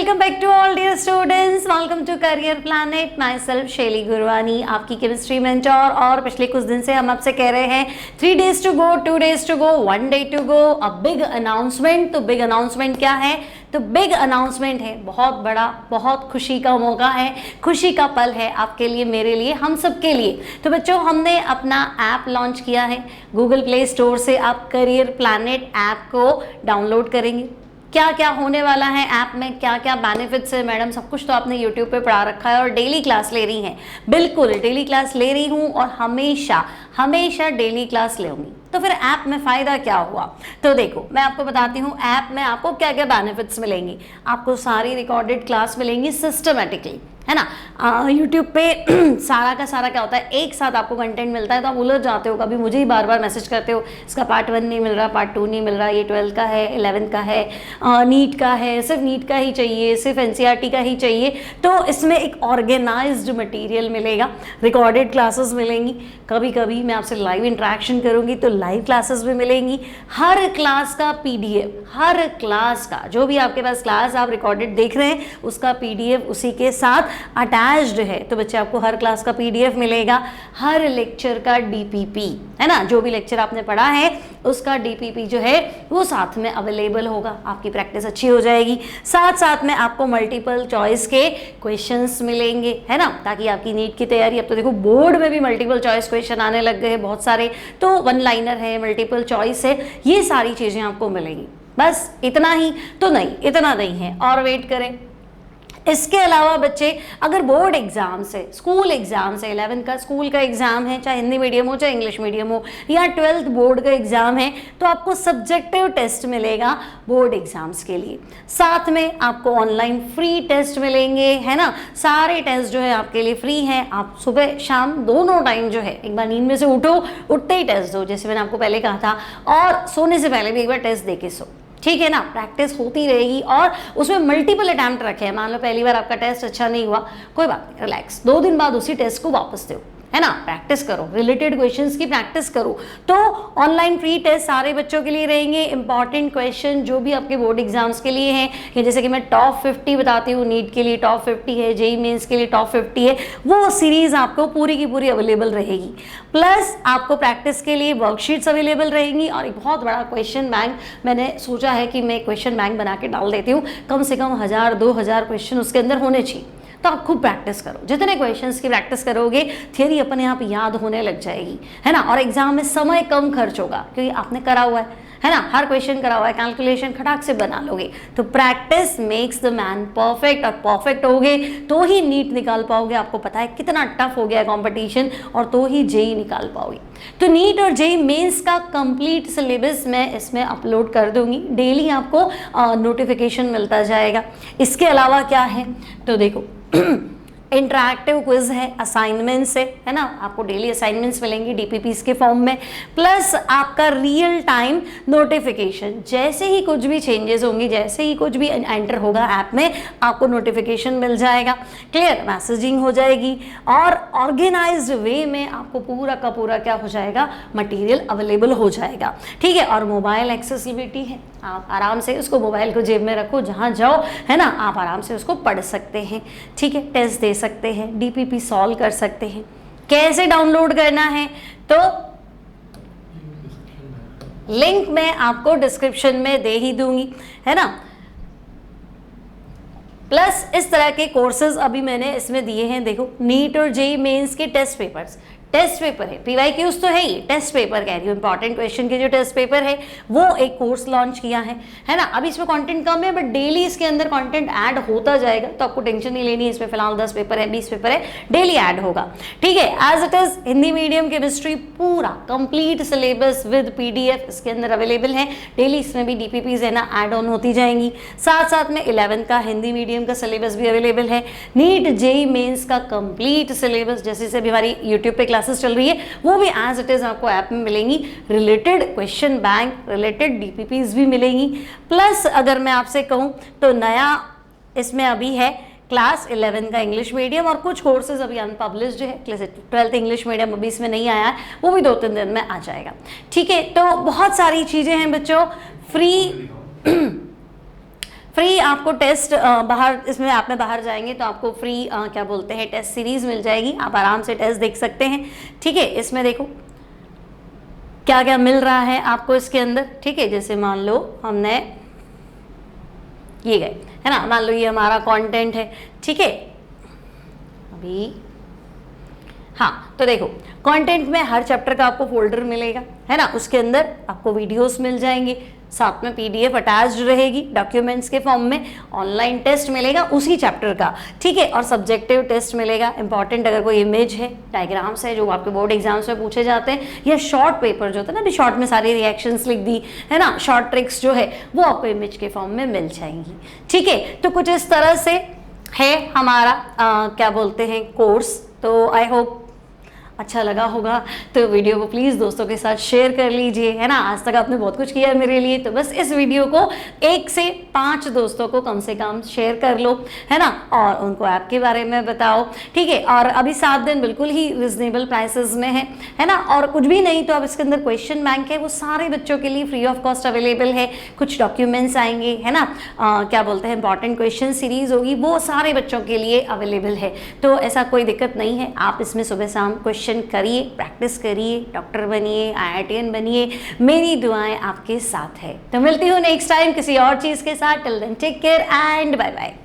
Welcome back to all dear students, welcome to career planet. Myself Shaili Gurwani, आपकी chemistry mentor. और पिछले कुछ दिन से हम आपसे कह रहे हैं 3 days to go, 2 days to go, 1 day to go, a big announcement. तो बिग अनाउंसमेंट क्या है? तो बिग अनाउंसमेंट है, बहुत बड़ा, बहुत खुशी का मौका है, खुशी का पल है आपके लिए, मेरे लिए, हम सब के लिए। तो बच्चों, हमने अपना ऐप लॉन्च किया है। गूगल प्ले स्टोर से आप करियर प्लैनेट ऐप को डाउनलोड करेंगे। क्या क्या होने वाला है ऐप में, क्या क्या बेनिफिट्स है, मैडम सब कुछ तो आपने यूट्यूब पे पढ़ा रखा है। और डेली क्लास ले रही हैं, बिल्कुल डेली क्लास ले रही हूँ और हमेशा हमेशा डेली क्लास लेंगी। तो फिर ऐप में फ़ायदा क्या हुआ? तो देखो, मैं आपको बताती हूँ ऐप में आपको क्या क्या बेनिफिट्स मिलेंगी। आपको सारी रिकॉर्डेड क्लास मिलेंगी सिस्टमेटिकली, है ना। यूट्यूब पे सारा का सारा क्या होता है, एक साथ आपको कंटेंट मिलता है, तो आप उलझ जाते हो, कभी मुझे ही बार बार मैसेज करते हो, इसका पार्ट 1 नहीं मिल रहा, पार्ट 2 नहीं मिल रहा, ये 12 का है, 11 का है, नीट का है, सिर्फ नीट का ही चाहिए, सिर्फ एनसीईआरटी का ही चाहिए। तो इसमें एक ऑर्गेनाइज्ड मटेरियल मिलेगा, रिकॉर्डेड क्लासेस मिलेंगी, कभी कभी मैं आपसे लाइव इंटरेक्शन करूँगी तो लाइव क्लासेस भी मिलेंगी। हर क्लास का PDF, हर क्लास का जो भी आपके पास क्लास आप रिकॉर्डेड देख रहे हैं उसका PDF उसी के साथ अटैच्ड है। तो बच्चे, आपको हर क्लास का PDF मिलेगा, हर लेक्चर का DPP, है ना, जो भी लेक्चर आपने पढ़ा है उसका DPP जो है वो साथ में अवेलेबल होगा। आपकी प्रैक्टिस अच्छी हो जाएगी। साथ साथ में आपको मल्टीपल चॉइस के क्वेश्चंस मिलेंगे, है ना, ताकि आपकी नीट की तैयारी, अब तो देखो बोर्ड में भी मल्टीपल चॉइस क्वेश्चन आने लग गए हैं बहुत सारे, तो 1 लाइनर है, मल्टीपल चॉइस है, ये सारी चीज़ें आपको मिलेंगी। बस इतना ही तो नहीं, इतना नहीं है, और वेट करें। इसके अलावा बच्चे, अगर बोर्ड एग्जाम से, स्कूल एग्जाम से, 11 का स्कूल का एग्जाम है, चाहे हिंदी मीडियम हो चाहे इंग्लिश मीडियम हो, या 12th बोर्ड का एग्जाम है, तो आपको सब्जेक्टिव टेस्ट मिलेगा बोर्ड एग्जाम्स के लिए। साथ में आपको ऑनलाइन फ्री टेस्ट मिलेंगे, है ना। सारे टेस्ट जो है आपके लिए फ्री हैं। आप सुबह शाम दोनों टाइम जो है, एक बार नींद में से उठो, उठते ही टेस्ट दो, जैसे मैंने आपको पहले कहा था, और सोने से पहले भी एक बार टेस्ट दे के सो, ठीक है ना। प्रैक्टिस होती रहेगी और उसमें मल्टीपल अटैम्प्ट रखे हैं। मान लो पहली बार आपका टेस्ट अच्छा नहीं हुआ, कोई बात नहीं, रिलैक्स, 2 दिन बाद उसी टेस्ट को वापस दो, है ना। प्रैक्टिस करो, रिलेटेड क्वेश्चंस की प्रैक्टिस करो। तो ऑनलाइन फ्री टेस्ट सारे बच्चों के लिए रहेंगे। इंपॉर्टेंट क्वेश्चन जो भी आपके बोर्ड एग्जाम्स के लिए हैं, कि जैसे कि मैं टॉप 50 बताती हूँ, नीट के लिए टॉप 50 है, जेईई मेंस के लिए टॉप 50 है, वो सीरीज आपको पूरी की पूरी अवेलेबल रहेगी। प्लस आपको प्रैक्टिस के लिए वर्कशीट्स अवेलेबल रहेंगी, और एक बहुत बड़ा क्वेश्चन बैंक मैंने सोचा है कि मैं क्वेश्चन बैंक बना के डाल देती हूँ। कम से कम 1000-2000 क्वेश्चन उसके अंदर होने चाहिए। तो आप खूब प्रैक्टिस करो, जितने क्वेश्चंस की प्रैक्टिस करोगे थियरी अपने आप याद होने लग जाएगी, है ना। और एग्जाम में समय कम खर्च होगा, क्योंकि आपने करा हुआ है ना, हर क्वेश्चन करा हुआ है, कैलकुलेशन खटाक से बना लोगे। तो practice makes the man perfect, और परफेक्ट होगे तो ही नीट निकाल पाओगे। आपको पता है कितना टफ हो गया है कॉम्पिटिशन, और तो ही जेईई निकाल पाओगे। तो नीट और जेईई मेंस का कंप्लीट सिलेबस मैं इसमें अपलोड कर दूंगी, डेली आपको नोटिफिकेशन मिलता जाएगा। इसके अलावा क्या है, तो देखो इंटरैक्टिव क्विज है, असाइनमेंट्स है ना, आपको डेली असाइनमेंट्स मिलेंगी DPPs के फॉर्म में। प्लस आपका रियल टाइम नोटिफिकेशन, जैसे ही कुछ भी चेंजेस होंगी, जैसे ही कुछ भी एंटर होगा ऐप में, आपको नोटिफिकेशन मिल जाएगा, क्लियर मैसेजिंग हो जाएगी, और ऑर्गेनाइज्ड वे में आपको पूरा का पूरा क्या हो जाएगा, मटेरियल अवेलेबल हो जाएगा, ठीक है। और मोबाइल एक्सेसिबिलिटी है, आप आराम से उसको, मोबाइल को जेब में रखो, जहाँ जाओ, है ना, आप आराम से उसको पढ़ सकते हैं, ठीक है, टेस्ट दे सकते हैं, DPP सॉल्व कर सकते हैं। कैसे डाउनलोड करना है, तो लिंक मैं आपको डिस्क्रिप्शन में दे ही दूंगी, है ना। प्लस इस तरह के कोर्सेज अभी मैंने इसमें दिए हैं। देखो, नीट और जेईई मेंस के टेस्ट पेपर्स, टेस्ट पेपर है, PYQs तो है ही, टेस्ट पेपर कह रही हूँ, इंपॉर्टेंट क्वेश्चन के जो टेस्ट पेपर है वो एक कोर्स लॉन्च किया है ना। अभी इसमें कंटेंट कम है, बट डेली इसके अंदर कंटेंट ऐड होता जाएगा, तो आपको टेंशन नहीं लेनी है। इसमें फिलहाल 10 पेपर है, 20 पेपर है, डेली ऐड होगा, ठीक है। As it is Hindi medium chemistry पूरा कंप्लीट सिलेबस विद PDF इसके अंदर अवेलेबल है। डेली इसमें भी DPPs है ना, ऐड ऑन होती जाएंगी। साथ साथ में 11 का हिंदी मीडियम का सिलेबस भी अवेलेबल है। नीट जेईई मेंस का कंप्लीट सिलेबस, जैसे से अभी हमारी यूट्यूब पे क्लासेस चल रही है, वो भी एज इट इज आपको ऐप में मिलेंगी। Related question bank, related DPPs भी मिलेंगी। प्लस अगर मैं आपसे कहूँ तो नया इसमें अभी है क्लास 11 का इंग्लिश मीडियम, और कुछ कोर्सेज अभी अनपब्लिश्ड है। क्लास 12th इंग्लिश मीडियम अभी इसमें नहीं आया है, वो भी 2-3 दिन में आ जाएगा, ठीक है। तो बहुत सारी चीज़ें हैं बच्चों, फ्री फ्री आपको टेस्ट बाहर, इसमें आप में बाहर जाएंगे तो आपको फ्री क्या बोलते हैं टेस्ट सीरीज मिल जाएगी, आप आराम से टेस्ट देख सकते हैं। ठीक है, इसमें देखो क्या क्या मिल रहा है आपको इसके अंदर। ठीक है, जैसे मान लो हमने ये गए है ना, मान लो ये हमारा कंटेंट है। ठीक है, अभी हाँ तो देखो कंटेंट में हर चैप्टर का आपको फोल्डर मिलेगा है ना, उसके अंदर आपको वीडियोस मिल जाएंगे, साथ में पीडीएफ अटैच्ड रहेगी डॉक्यूमेंट्स के फॉर्म में, ऑनलाइन टेस्ट मिलेगा उसी चैप्टर का। ठीक है, और सब्जेक्टिव टेस्ट मिलेगा इंपॉर्टेंट, अगर कोई इमेज है, डायग्राम्स है जो आपके बोर्ड एग्जाम्स में पूछे जाते हैं, या शॉर्ट पेपर जो होता है ना, अभी शॉर्ट में सारी रिएक्शंस लिख दी है ना, शॉर्ट ट्रिक्स जो है वो आपको इमेज के फॉर्म में मिल जाएंगी। ठीक है, तो कुछ इस तरह से है हमारा क्या बोलते हैं कोर्स। तो आई होप अच्छा लगा होगा, तो वीडियो को प्लीज़ दोस्तों के साथ शेयर कर लीजिए है ना। आज तक आपने बहुत कुछ किया है मेरे लिए, तो बस इस वीडियो को 1 से 5 दोस्तों को कम से कम शेयर कर लो है ना, और उनको ऐप के बारे में बताओ। ठीक है, और अभी 7 दिन बिल्कुल ही रिजनेबल प्राइसेस में है ना, और कुछ भी नहीं तो अब इसके अंदर क्वेश्चन बैंक है, वो सारे बच्चों के लिए फ्री ऑफ कॉस्ट अवेलेबल है। कुछ डॉक्यूमेंट्स आएंगे है ना, क्या बोलते हैं इंपॉर्टेंट क्वेश्चन सीरीज होगी, वो सारे बच्चों के लिए अवेलेबल है। तो ऐसा कोई दिक्कत नहीं है, आप इसमें सुबह शाम क्वेश्चन करिए, प्रैक्टिस करिए, डॉक्टर बनिए, IITian बनिए, मेरी दुआएं आपके साथ है। तो मिलती हूँ नेक्स्ट टाइम किसी और चीज़ के साथ। Till then take care and bye bye.